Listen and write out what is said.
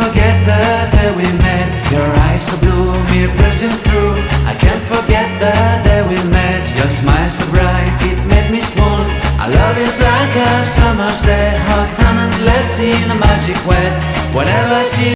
forget the day we met. Your eyes so blue, me piercing through. I can't forget the day we met. Your smile so bright, it made me swoon. Our love is like a summer's day, hot and endless in a magic way. Whenever I see